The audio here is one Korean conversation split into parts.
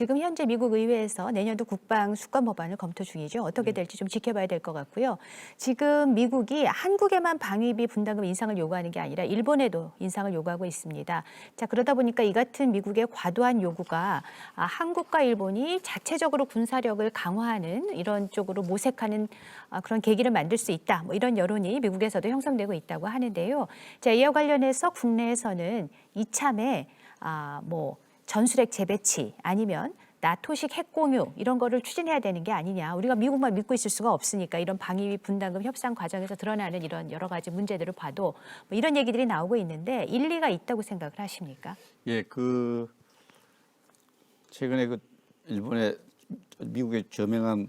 지금 현재 미국 의회에서 내년도 국방 수권 법안을 검토 중이죠. 어떻게 될지 좀 지켜봐야 될 것 같고요. 지금 미국이 한국에만 방위비 분담금 인상을 요구하는 게 아니라 일본에도 인상을 요구하고 있습니다. 자, 그러다 보니까 이 같은 미국의 과도한 요구가 한국과 일본이 자체적으로 군사력을 강화하는 이런 쪽으로 모색하는 그런 계기를 만들 수 있다. 뭐 이런 여론이 미국에서도 형성되고 있다고 하는데요. 자, 이와 관련해서 국내에서는 이참에 뭐 전술핵 재배치 아니면 나토식 핵 공유 이런 거를 추진해야 되는 게 아니냐. 우리가 미국만 믿고 있을 수가 없으니까 이런 방위비 분담금 협상 과정에서 드러나는 이런 여러 가지 문제들을 봐도 뭐 이런 얘기들이 나오고 있는데 일리가 있다고 생각을 하십니까? 예, 최근에 일본의 미국의 저명한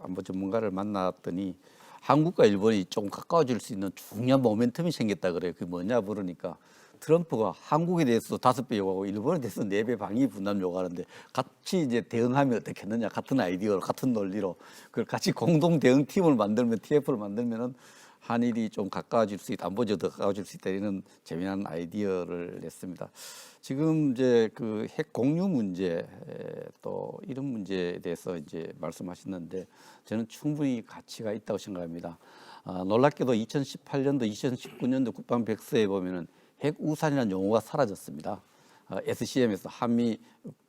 안보 전문가를 만났더니 한국과 일본이 조금 가까워질 수 있는 중요한 모멘텀이 생겼다 그래요. 그게 뭐냐 물으니까 트럼프가 한국에 대해서 5배 요구하고 일본에 대해서 4배 방위 분담 요구하는데 같이 이제 대응하면 어떻겠느냐, 같은 아이디어로 같은 논리로 그걸 같이 공동 대응 팀을 만들면 TF를 만들면은 한일이 좀 가까워질 수 있다, 안보적으로 더 가까워질 수 있다 이런 재미난 아이디어를 냈습니다. 지금 이제 그 핵 공유 문제 또 이런 문제에 대해서 이제 말씀하셨는데 저는 충분히 가치가 있다고 생각합니다. 놀랍게도 2018년도, 2019년도 국방 백서에 보면은 핵 우산이라는 용어가 사라졌습니다. SCM에서 한미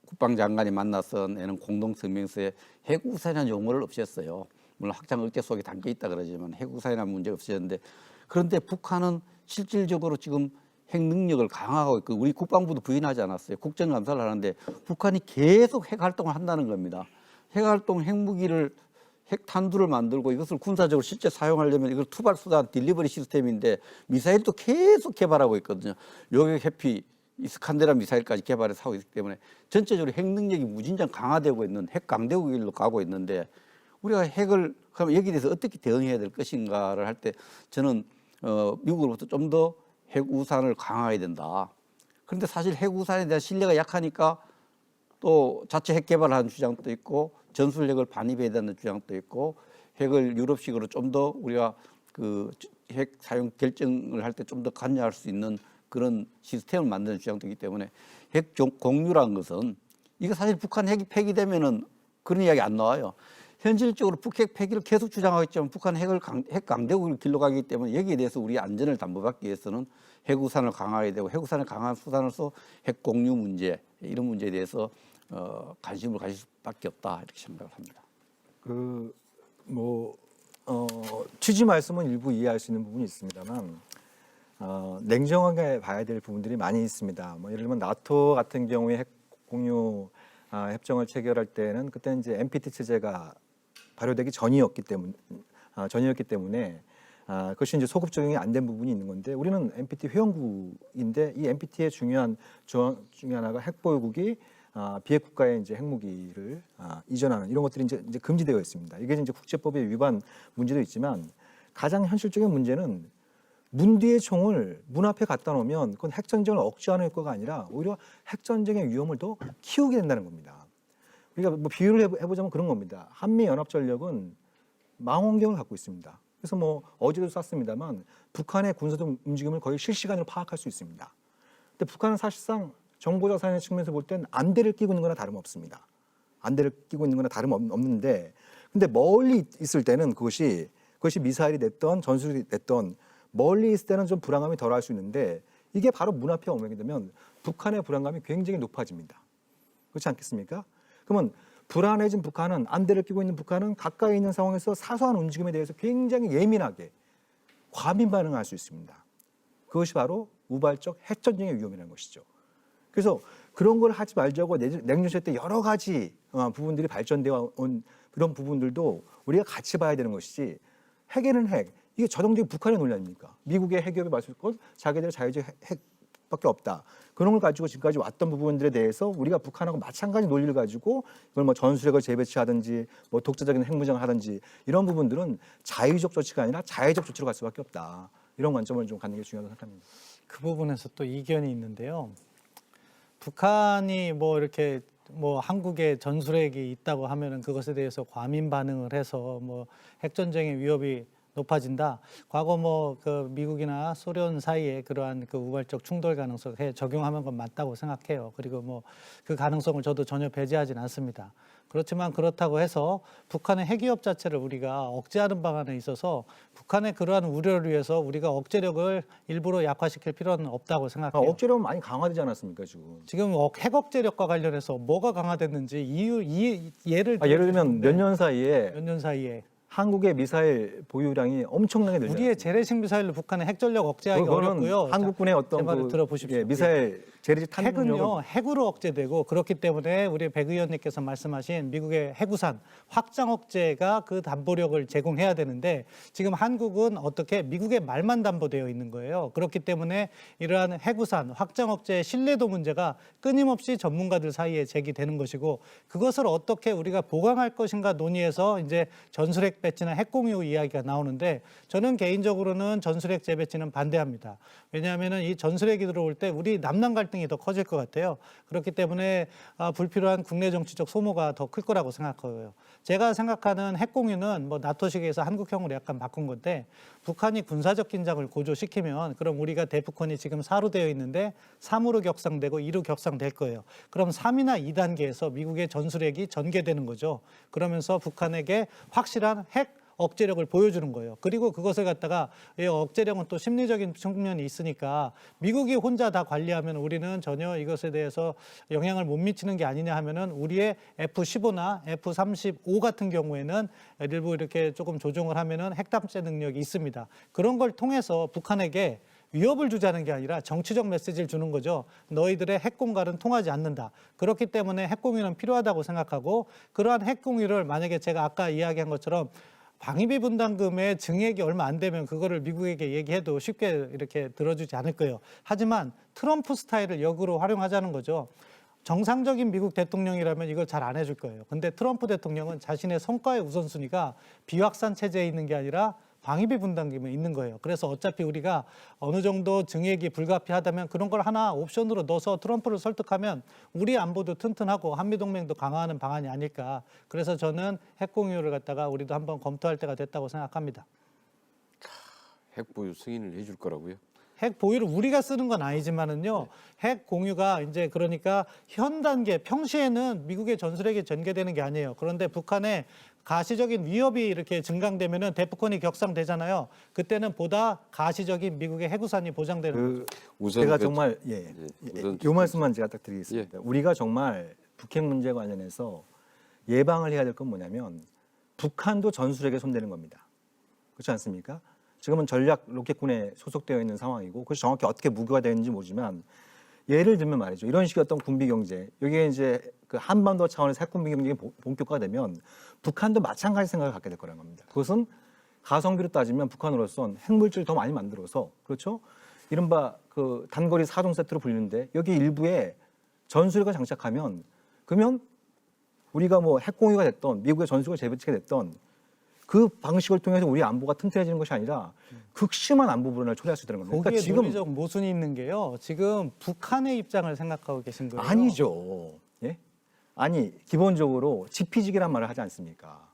국방장관이 만나서 내는 공동성명서에 핵 우산이라는 용어를 없앴어요. 물론 확장 억제 속에 담겨 있다 그러지만 핵 우산이라는 문제가 없어졌는데 그런데 북한은 실질적으로 지금 핵 능력을 강화하고 있고 우리 국방부도 부인하지 않았어요. 국정감사를 하는데 북한이 계속 핵 활동을 한다는 겁니다. 핵 활동, 핵무기를 핵 탄두를 만들고 이것을 군사적으로 실제 사용하려면 이걸 투발 수단 딜리버리 시스템인데 미사일도 계속 개발하고 있거든요. 요격 해피 이스칸데라 미사일까지 개발해서 하고 있기 때문에 전체적으로 핵 능력이 무진장 강화되고 있는 핵 강대국으로 가고 있는데 우리가 핵을 그럼 여기에 대해서 어떻게 대응해야 될 것인가를 할 때 저는 미국으로부터 좀 더 핵 우산을 강화해야 된다. 그런데 사실 핵 우산에 대한 신뢰가 약하니까 또 자체 핵 개발하는 주장도 있고 전술핵을 반입해야 되는 주장도 있고 핵을 유럽식으로 좀 더 우리가 그 핵 사용 결정을 할 때 좀 더 관여할 수 있는 그런 시스템을 만드는 주장도 있기 때문에 핵 공유라는 것은 이거 사실 북한 핵이 폐기되면은 그런 이야기 안 나와요. 현실적으로 북핵 폐기를 계속 주장하고 있지만 북한 핵 강대국을 길로 가기 때문에 여기에 대해서 우리 안전을 담보받기 위해서는 핵 우산을 강화해야 되고 핵 우산을 강화한 수단으로서 핵 공유 문제 이런 문제에 대해서 관심을 가질 수밖에 없다 이렇게 생각을 합니다. 취지 말씀은 일부 이해할 수 있는 부분이 있습니다만 냉정하게 봐야 될 부분들이 많이 있습니다. 뭐 예를 들면 나토 같은 경우에 핵 공유 협정을 체결할 때는 그때 이제 NPT 체제가 발효되기 전이었기 때문에 그것이 이제 소급 적용이 안 된 부분이 있는 건데 우리는 NPT 회원국인데 이 NPT의 중요한 조항 중에 하나가 핵 보유국이 비핵 국가에 이제 핵무기를 이전하는 이런 것들이 이제 금지되어 있습니다. 이게 이제 국제법에 위반 문제도 있지만 가장 현실적인 문제는 문 뒤에 총을 문 앞에 갖다 놓으면 그건 핵전쟁을 억제하는 효과가 아니라 오히려 핵전쟁의 위험을 더 키우게 된다는 겁니다. 우리가 뭐 비유를 해보자면 그런 겁니다. 한미연합전력은 망원경을 갖고 있습니다. 그래서 뭐 어제도 쐈습니다만 북한의 군사적 움직임을 거의 실시간으로 파악할 수 있습니다. 근데 북한은 사실상 정보자산의 측면에서 볼 땐 안대를 끼고 있는 거나 다름없습니다. 안대를 끼고 있는 거나 다름없는데 근데 멀리 있을 때는 그것이 미사일이 됐던 전술이 됐던 멀리 있을 때는 좀 불안감이 덜할 수 있는데 이게 바로 문 앞에 오게 되면 북한의 불안감이 굉장히 높아집니다. 그렇지 않겠습니까? 그러면 불안해진 북한은 안대를 끼고 있는 북한은 가까이 있는 상황에서 사소한 움직임에 대해서 굉장히 예민하게 과민 반응할 수 있습니다. 그것이 바로 우발적 핵전쟁의 위험이라는 것이죠. 그래서 그런 걸 하지 말자고 냉전 시대 때 여러 가지 부분들이 발전되어 온 그런 부분들도 우리가 같이 봐야 되는 것이지 핵에는 핵. 이게 전형적인 북한의 논리 아닙니까? 미국의 핵협에 맞을 것, 자기들의 자유적 핵밖에 없다. 그런 걸 가지고 지금까지 왔던 부분들에 대해서 우리가 북한하고 마찬가지 논리를 가지고 이걸 뭐 전술핵을 재배치하든지 뭐 독자적인 핵무장을 하든지 이런 부분들은 자유적 조치가 아니라 자해적 조치로 갈 수밖에 없다. 이런 관점을 좀 갖는 게 중요하다고 생각합니다. 그 부분에서 또 이견이 있는데요. 북한이 뭐 이렇게 뭐 한국에 전술핵이 있다고 하면은 그것에 대해서 과민 반응을 해서 뭐 핵전쟁의 위협이 높아진다. 과거 뭐 그 미국이나 소련 사이에 그러한 그 우발적 충돌 가능성에 적용하는 건 맞다고 생각해요. 그리고 뭐 그 가능성을 저도 전혀 배제하진 않습니다. 그렇지만 그렇다고 해서 북한의 핵위협 자체를 우리가 억제하는 방안에 있어서 북한의 그러한 우려를 위해서 우리가 억제력을 일부러 약화시킬 필요는 없다고 생각해요. 억제력은 많이 강화되지 않았습니까 지금? 지금 핵 억제력과 관련해서 뭐가 강화됐는지 예를 예를 들면 몇 년 사이에 몇 년 사이에 한국의 미사일 보유량이 엄청나게 늘죠. 우리의 재래식 미사일로 북한의 핵전력 억제하기 그거는 어렵고요. 한국군의 어떤 제 말을 들어보십시오. 미사일 재래식 핵은요 탄력을 핵으로 억제되고 그렇기 때문에 우리 백 의원님께서 말씀하신 미국의 해구산 확장 억제가 그 담보력을 제공해야 되는데 지금 한국은 어떻게 미국의 말만 담보되어 있는 거예요. 그렇기 때문에 이러한 해구산 확장 억제의 신뢰도 문제가 끊임없이 전문가들 사이에 제기되는 것이고 그것을 어떻게 우리가 보강할 것인가 논의해서 이제 전술핵 배치나 핵공유 이야기가 나오는데 저는 개인적으로는 전술핵 재배치는 반대합니다. 왜냐하면은 이 전술핵이 들어올 때 우리 남남 갈등이 더 커질 것 같아요. 그렇기 때문에 불필요한 국내 정치적 소모가 더 클 거라고 생각하고요. 제가 생각하는 핵공유는 뭐 나토식에서 한국형으로 약간 바꾼 건데 북한이 군사적 긴장을 고조시키면 그럼 우리가 대북헌이 지금 4로 되어 있는데 3으로 격상되고 2로 격상될 거예요. 그럼 3이나 2단계에서 미국의 전술핵이 전개되는 거죠. 그러면서 북한에게 확실한 핵 억제력을 보여주는 거예요. 그리고 그것을 갖다가 이 억제력은 또 심리적인 측면이 있으니까 미국이 혼자 다 관리하면 우리는 전혀 이것에 대해서 영향을 못 미치는 게 아니냐 하면은 우리의 F-15나 F-35 같은 경우에는 일부 이렇게 조금 조정을 하면은 핵담재 능력이 있습니다. 그런 걸 통해서 북한에게 위협을 주자는 게 아니라 정치적 메시지를 주는 거죠. 너희들의 핵공갈은 통하지 않는다. 그렇기 때문에 핵공유는 필요하다고 생각하고 그러한 핵공유를 만약에 제가 아까 이야기한 것처럼 방위비 분담금의 증액이 얼마 안 되면 그거를 미국에게 얘기해도 쉽게 이렇게 들어주지 않을 거예요. 하지만 트럼프 스타일을 역으로 활용하자는 거죠. 정상적인 미국 대통령이라면 이걸 잘 안 해줄 거예요. 근데 트럼프 대통령은 자신의 성과의 우선순위가 비확산 체제에 있는 게 아니라 방위비 분담금에 있는 거예요. 그래서 어차피 우리가 어느 정도 증액이 불가피하다면 그런 걸 하나 옵션으로 넣어서 트럼프를 설득하면 우리 안보도 튼튼하고 한미동맹도 강화하는 방안이 아닐까. 그래서 저는 핵공유를 갖다가 우리도 한번 검토할 때가 됐다고 생각합니다. 핵 보유 승인을 해줄 거라고요? 핵 보유를 우리가 쓰는 건 아니지만은요. 핵 공유가 이제 그러니까 현 단계 평시에는 미국의 전술핵이 전개되는 게 아니에요. 그런데 북한의 가시적인 위협이 이렇게 증강되면은 대북헌이 격상되잖아요. 그때는 보다 가시적인 미국의 해구산이 보장되는 거죠. 우선 제가 그- 정말 우선 요 말씀만 제가 딱 드리겠습니다. 우리가 정말 북핵 문제 관련해서 예방을 해야 될 건 뭐냐면 북한도 전술핵에 손대는 겁니다. 그렇지 않습니까? 지금은 전략 로켓군에 소속되어 있는 상황이고 그것이 정확히 어떻게 무기화 되는지 모르지만 예를 들면 말이죠. 이런 식의 어떤 군비 경제, 여기에 이제 그 한반도 차원에서 핵 군비 경쟁이 본격화되면 북한도 마찬가지 생각을 갖게 될 거라는 겁니다. 그것은 가성비로 따지면 북한으로선 핵물질 더 많이 만들어서 그렇죠. 이른바 그 단거리 4종 세트로 불리는데 여기 일부에 전술핵을 장착하면 그러면 우리가 뭐 핵공유가 됐던 미국의 전술핵 재배치가 됐던 그 방식을 통해서 우리 안보가 튼튼해지는 것이 아니라 극심한 안보 불안을 초래할 수 있다는 겁니다. 거기에 그러니까 지금 논리적 모순이 있는 게요. 지금 북한의 입장을 생각하고 계신 거예요. 아니죠. 예? 아니 기본적으로 지피지기란 말을 하지 않습니까?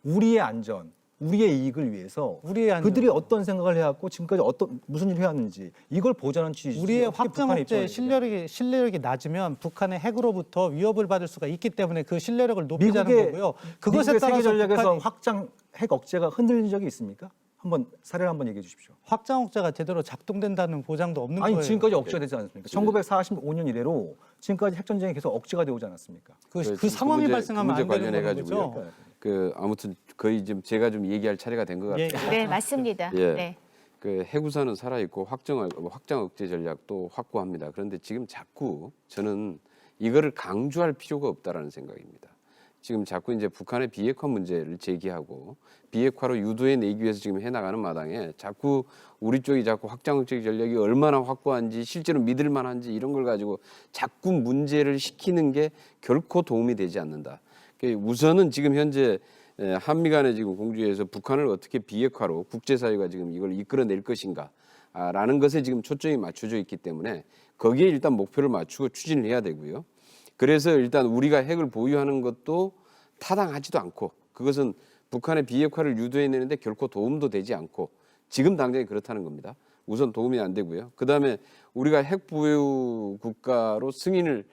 우리의 안전, 우리의 이익을 위해서 우리의 안전. 그들이 어떤 생각을 해왔고 지금까지 무슨 일을 해왔는지 이걸 보전하는 취지죠. 우리의 어떻게 확장 북한의 억제 입장을 실내력이 낮으면 북한의 핵으로부터 위협을 받을 수가 있기 때문에 그 실내력을 높이자는 미국의 거고요. 그것에 미국의 따라서 세계 전략에서 북한이 확장 핵 억제가 흔들린 적이 있습니까? 한번 사례를 한번 얘기해 주십시오. 확장 억제가 제대로 작동된다는 보장도 없는 아니 거예요. 지금까지 억제가 되지 않았습니까? 1945년 이래로 지금까지 핵 전쟁이 계속 억제가 되어오지 않았습니까? 그 상황이 문제- 발생하면 그 안 문제 되는 관련해가지고요. 거죠. 그 아무튼 거의 지금 제가 좀 얘기할 차례가 된 것 같아요. 예. 네, 맞습니다. 예. 네. 그 해구사는 살아 있고 확장 억제 전략도 확고합니다. 그런데 지금 자꾸 저는 이거를 강조할 필요가 없다라는 생각입니다. 지금 자꾸 이제 북한의 비핵화 문제를 제기하고 비핵화로 유도해 내기 위해서 지금 해나가는 마당에 자꾸 우리 쪽이 자꾸 확장 억제 전략이 얼마나 확고한지 실제로 믿을 만한지 이런 걸 가지고 자꾸 문제를 시키는 게 결코 도움이 되지 않는다. 우선은 지금 현재 한미 간의 지금 공조에서 북한을 어떻게 비핵화로 국제사회가 지금 이걸 이끌어낼 것인가라는 것에 지금 초점이 맞춰져 있기 때문에 거기에 일단 목표를 맞추고 추진을 해야 되고요. 그래서 일단 우리가 핵을 보유하는 것도 타당하지도 않고 그것은 북한의 비핵화를 유도해내는데 결코 도움도 되지 않고 지금 당장에 그렇다는 겁니다. 우선 도움이 안 되고요. 그다음에 우리가 핵 보유 국가로 승인을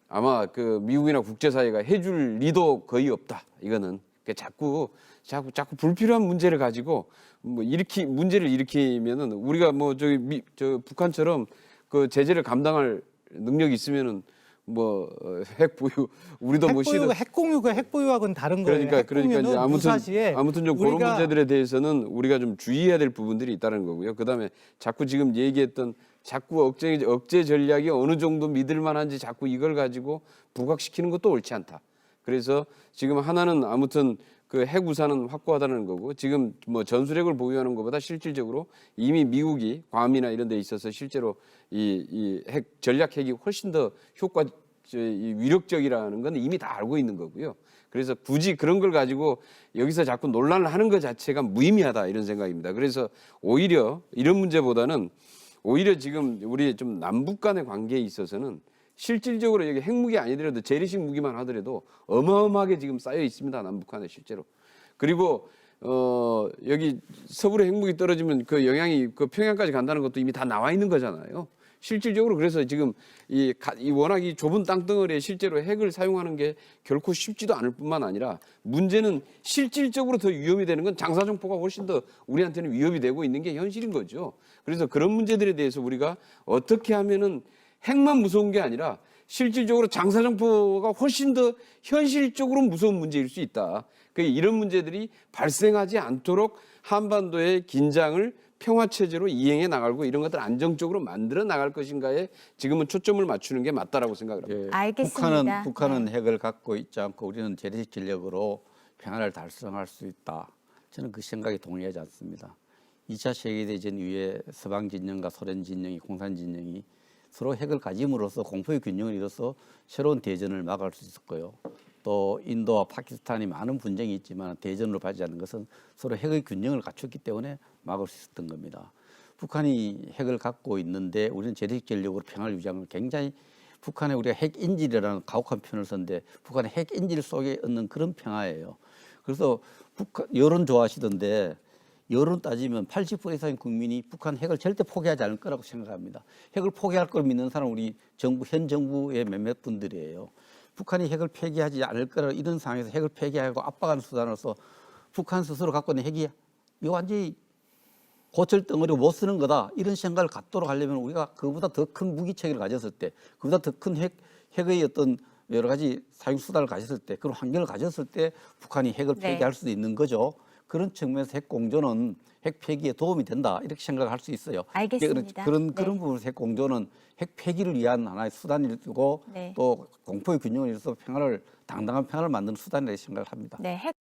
아마 그 미국이나 국제사회가 해줄 리도 거의 없다. 이거는 자꾸 불필요한 문제를 가지고 뭐 문제를 일으키면은 우리가 뭐 저 북한처럼 그 제재를 감당할 능력이 있으면은 뭐 핵 보유 우리도 뭐 핵 공유가 핵 보유하고는 다른 거예요. 그러니까 이제 아무튼 좀 그런 우리가 문제들에 대해서는 우리가 좀 주의해야 될 부분들이 있다는 거고요. 그다음에 자꾸 지금 얘기했던 자꾸 억제 전략이 어느 정도 믿을 만한지 자꾸 이걸 가지고 부각시키는 것도 옳지 않다. 그래서 지금 하나는 아무튼 그 핵 우산은 확고하다는 거고 지금 뭐 전술핵을 보유하는 것보다 실질적으로 이미 미국이 괌이나 이런 데 있어서 실제로 이 핵 전략 핵이 훨씬 더 위력적이라는 건 이미 다 알고 있는 거고요. 그래서 굳이 그런 걸 가지고 여기서 자꾸 논란을 하는 것 자체가 무의미하다 이런 생각입니다. 그래서 오히려 이런 문제보다는 오히려 지금 우리 좀 남북 간의 관계에 있어서는 실질적으로 여기 핵무기 아니더라도 재래식 무기만 하더라도 어마어마하게 지금 쌓여 있습니다. 남북 간에 실제로. 그리고 여기 서울에 핵무기 떨어지면 그 영향이 그 평양까지 간다는 것도 이미 다 나와 있는 거잖아요. 실질적으로 그래서 지금 이 워낙 이 좁은 땅덩어리에 실제로 핵을 사용하는 게 결코 쉽지도 않을 뿐만 아니라 문제는 실질적으로 더 위험이 되는 건 장사정포가 훨씬 더 우리한테는 위협이 되고 있는 게 현실인 거죠. 그래서 그런 문제들에 대해서 우리가 어떻게 하면은 핵만 무서운 게 아니라 실질적으로 장사정포가 훨씬 더 현실적으로 무서운 문제일 수 있다. 이런 문제들이 발생하지 않도록 한반도의 긴장을 평화체제로 이행해 나가고 이런 것들 안정적으로 만들어 나갈 것인가에 지금은 초점을 맞추는 게 맞다라고 생각을 합니다. 예, 알겠습니다. 북한은 핵을 갖고 있지 않고 우리는 재래식 전력으로 평화를 달성할 수 있다. 저는 그 생각에 동의하지 않습니다. 2차 세계대전 이후에 서방 진영과 소련 진영이 공산 진영이 서로 핵을 가짐으로써 공포의 균형을 이뤄서 새로운 대전을 막을 수 있었고요. 또 인도와 파키스탄이 많은 분쟁이 있지만 대전으로 가지 않는 것은 서로 핵의 균형을 갖췄기 때문에 막을 수 있었던 겁니다. 북한이 핵을 갖고 있는데 우리는 재래식 전력으로 평화를 유지하는 건 굉장히 북한에 우리가 핵인질이라는 가혹한 표현을 썼는데 북한의 핵인질 속에 있는 그런 평화예요. 그래서 북한 여론 좋아하시던데 여론 따지면 80% 이상의 국민이 북한 핵을 절대 포기하지 않을 거라고 생각합니다. 핵을 포기할 걸 믿는 사람은 우리 현 정부의 몇몇 분들이에요. 북한이 핵을 폐기하지 않을 거라 이런 상황에서 핵을 폐기하고 압박하는 수단으로서 북한 스스로 갖고 있는 핵이 이거 완전히 고철 덩어리로 못 쓰는 거다 이런 생각을 갖도록 하려면 우리가 그보다 더 큰 무기 체계를 가졌을 때 그보다 더 큰 핵의 어떤 여러 가지 사용 수단을 가졌을 때 그런 환경을 가졌을 때 북한이 핵을 폐기할 수도 있는 거죠. 그런 측면에서 핵 공조는 핵 폐기에 도움이 된다 이렇게 생각할 수 있어요. 알겠습니다. 그런 부분에서 핵 공조는 핵 폐기를 위한 하나의 수단이고 또 공포의 균형을 이뤄서 당당한 평화를 만드는 수단이라고 생각을 합니다. 네, 핵